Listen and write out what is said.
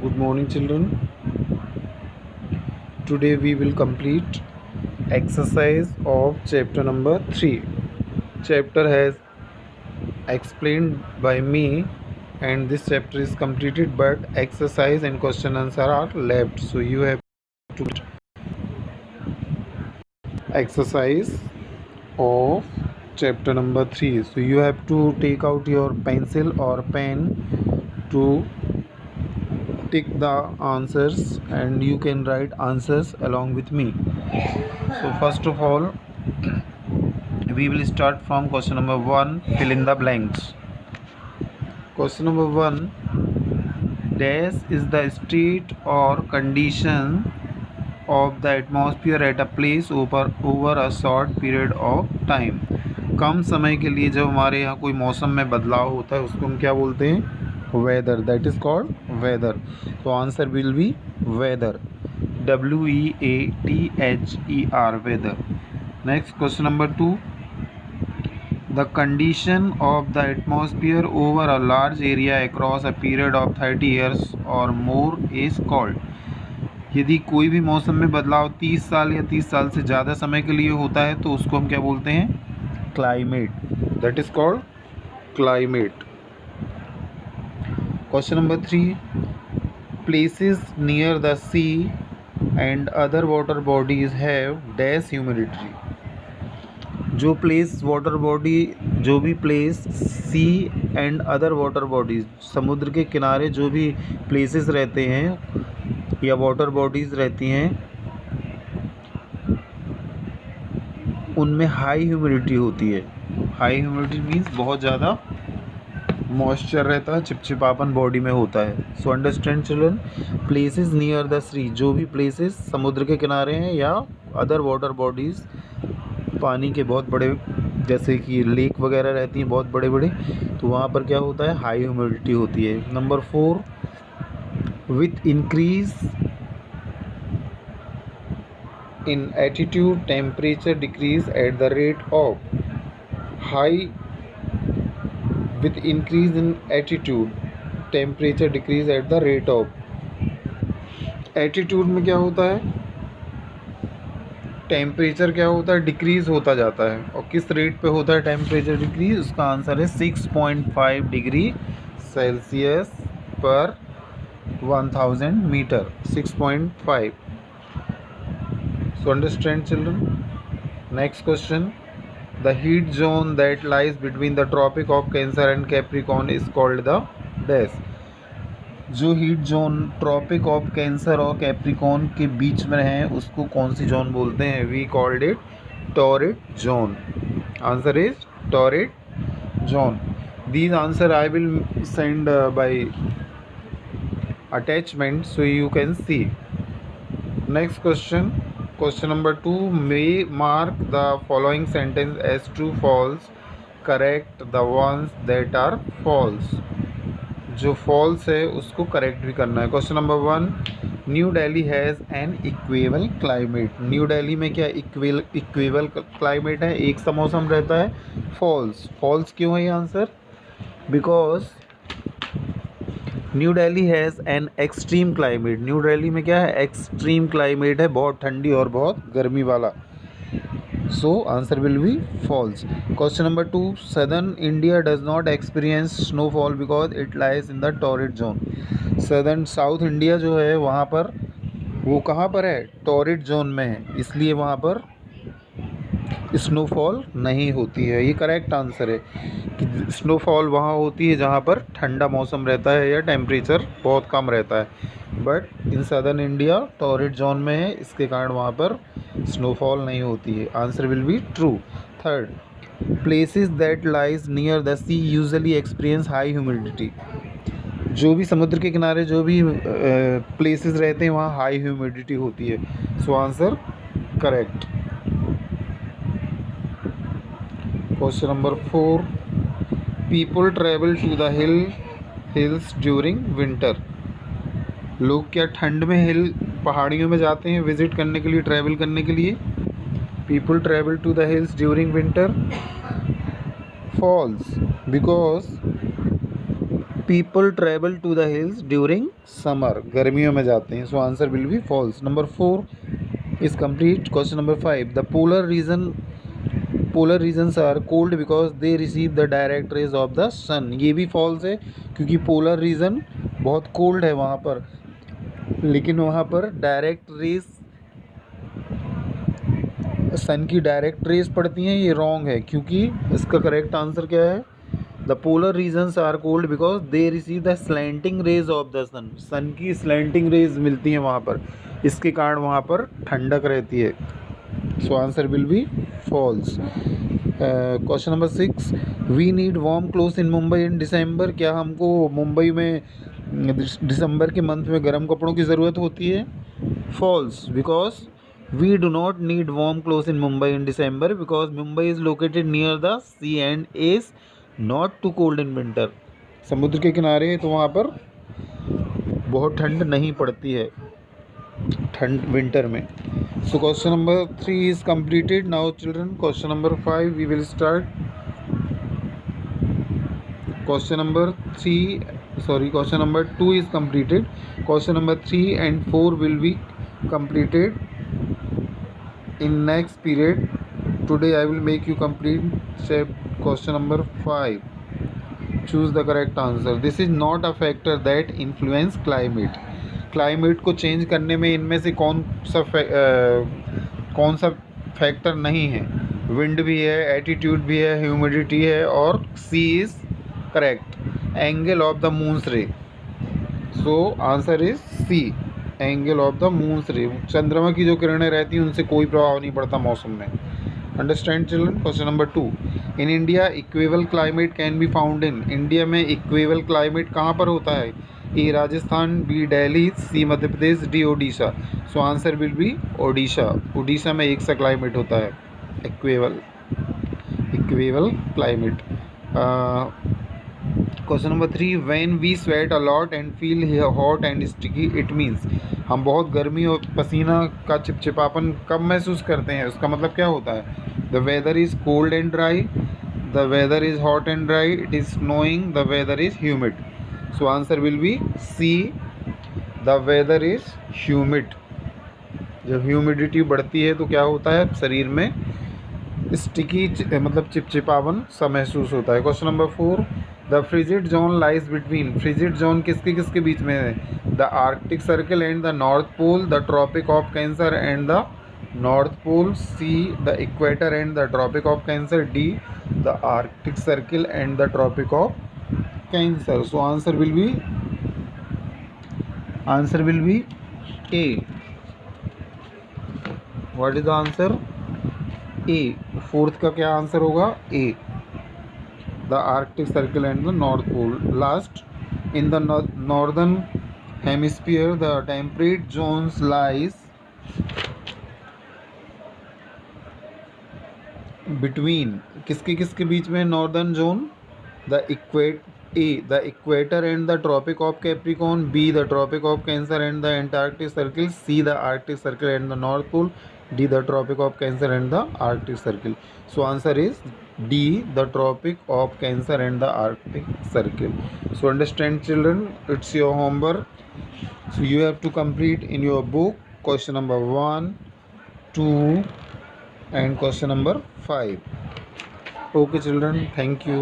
Good morning, children. Today we will complete exercise of chapter number 3. Chapter has explained by me, and this chapter is completed, but exercise and question answer are left. So you have to exercise of chapter number 3. So you have to take out your pencil or pen to tick the answers, and you can write answers along with me. So first of all, we will start from question number 1. Fill in the blanks. Question number 1. Dash is the state or condition of the atmosphere at a place over a short period of time. कम समय के लिए जब हमारे यहाँ कोई मौसम में बदलाव होता है उसको हम क्या बोलते हैं? Weather. That is called weather. तो answer will be weather. WEATHER. Weather. Next question number 2. The condition of the atmosphere over a large area across a period of 30 years or more is called. यदि कोई भी मौसम में बदलाव 30 साल या 30 साल से ज़्यादा समय के लिए होता है तो उसको हम क्या बोलते हैं? Climate. That is called climate. Question number 3. Places near the sea and other water bodies have dash humidity. जो भी place sea and other water bodies, समुद्र के किनारे जो भी प्लेसेस रहते हैं या वाटर बॉडीज़ रहती हैं उनमें हाई ह्यूमिडिटी होती है. हाई ह्यूमिडिटी मीन्स बहुत ज़्यादा मॉइस्चर रहता है, चिपचिपापन बॉडी में होता है. So understand children. Places near the sea, जो भी प्लेसेस समुद्र के किनारे हैं या अदर वाटर बॉडीज़, पानी के बहुत बड़े जैसे कि लेक वगैरह रहती हैं बहुत बड़े बड़े, तो वहाँ पर क्या होता है? हाई ह्यूमिडिटी होती है. Number 4. With increase in attitude temperature decrease at the rate of. High with increase in attitude temperature decrease at the rate of. Attitude में क्या होता है? टेम्परेचर क्या होता है? डिक्रीज होता जाता है. और किस रेट पे होता है टेम्परेचर डिक्रीज? उसका आंसर है 6.5 डिग्री सेल्सियस पर 1000 metre. 6.5. So understand children. Next question. The heat zone that lies between the Tropic of Cancer and Capricorn is called the dash. जो heat zone Tropic of Cancer और Capricorn के बीच में है उसको कौन सी जोन बोलते हैं? We called it torrid zone. Answer is torrid zone. These answer I will send by attachment so you can see. Next question. Question number 2. May mark the following sentence as true false. Correct the ones that are false. जो false है उसको correct भी करना है. Question number 1. New Delhi has an equal climate. New Delhi में क्या equal climate है? एक सा मौसम रहता है. फॉल्स. फॉल्स क्यों है ये answer? Because new Delhi has an extreme climate. New Delhi में क्या है? एक्सट्रीम क्लाइमेट है, बहुत ठंडी और बहुत गर्मी वाला. So answer will be false. Question number 2. Southern India does not experience snowfall because it lies in the torrid zone. Southern south India जो है वहाँ पर, वो कहाँ पर है? टॉरिड जोन में है, इसलिए वहाँ पर स्नोफॉल नहीं होती है. ये करेक्ट आंसर है कि स्नोफॉल वहाँ होती है जहाँ पर ठंडा मौसम रहता है या टेम्परेचर बहुत कम रहता है. But in southern India torrid zone में है, इसके कारण वहाँ पर स्नोफॉल नहीं होती है. Answer will be true. Third. Places that lies near the sea usually experience high humidity. जो भी समुद्र के किनारे जो भी प्लेसेस रहते हैं वहाँ हाई ह्यूमिडिटी होती है. So answer correct. Question number 4. People travel to the hills during winter. लोग क्या ठंड में पहाड़ियों में जाते हैं विज़िट करने के लिए, ट्रैवल करने के लिए? People travel to the hills during winter. False. Because people travel to the hills during summer, गर्मियों में जाते हैं. So answer will be false. Number 4 is complete. Question number 5, the polar regions are cold because they receive the direct rays of the sun. ये भी false है क्योंकि polar region बहुत cold है वहाँ पर, लेकिन वहाँ पर डायरेक्ट रेज, सन की डायरेक्ट रेज पड़ती हैं. ये रॉन्ग है क्योंकि इसका करेक्ट आंसर क्या है? The polar regions are cold because they receive the slanting rays of the sun. Sun की स्लैंटिंग रेज मिलती हैं वहाँ पर, इसके कारण वहाँ पर ठंडक रहती है. So answer will be false. Question number 6, we need warm clothes in Mumbai in December. क्या हमको मुंबई में दिसंबर के मंथ में गर्म कपड़ों की ज़रूरत होती है? False. Because we do not need warm clothes in Mumbai in December because Mumbai is located near the sea and is not too cold in winter. समुद्र के किनारे है तो वहाँ पर बहुत ठंड नहीं पड़ती है, ठंड विंटर में. So question number 3 is completed. Now children, question number 5 we will start. Question number 2 is completed. Question number 3 and 4 will be completed in next period. Today I will make you complete question number 5. Choose the correct answer. This is not a factor that influence climate. Climate को change करने में इनमें से कौन सा factor नहीं है? Wind भी है, एटीट्यूड भी है, ह्यूमिडिटी है और C is correct. Angle of the moon's ray. So answer is C, angle of the moon's ray. चंद्रमा की जो किरणें रहती हैं उनसे कोई प्रभाव नहीं पड़ता मौसम में. Understand children. Question number 2, in India equable climate can be found in. India में इक्वेबल क्लाइमेट कहाँ पर होता है? A Rajasthan, B Delhi, C Madhya Pradesh, D Odisha. So answer will be Odisha. Odisha में एक सा क्लाइमेट होता है, equable climate. Question number 3, when we sweat a lot and feel hot and sticky it means. हम बहुत गर्मी और पसीना का चिपचिपापन कब महसूस करते हैं? उसका मतलब क्या होता है? The weather is cold and dry, the weather is hot and dry, it is snowing, the weather is humid. So answer will be C, the weather is humid. जब ह्यूमिडिटी बढ़ती है तो क्या होता है? शरीर में स्टिकी मतलब चिपचिपापन सा महसूस होता है. Question number 4, the frigid zone lies between. Frigid zone किसके बीच में है? The Arctic Circle and the North Pole, the Tropic of Cancer and the North Pole, C the equator and the Tropic of Cancer, D the Arctic Circle and the Tropic of Cancer. So answer will be A. What is the answer? A. Fourth का क्या answer होगा? A, the Arctic Circle and the North Pole. Last, in the northern hemisphere the temperate zones lies between. किसके बीच में northern zone? The equator and the Tropic of Capricorn, B the Tropic of Cancer and the Antarctic Circle, C the Arctic Circle and the North Pole, D the Tropic of Cancer and the Arctic Circle. So answer is D, the Tropic of Cancer and the Arctic Circle. So understand children, it's your homework. So you have to complete in your book question number 1, 2 and question number 5. Okay children, thank you.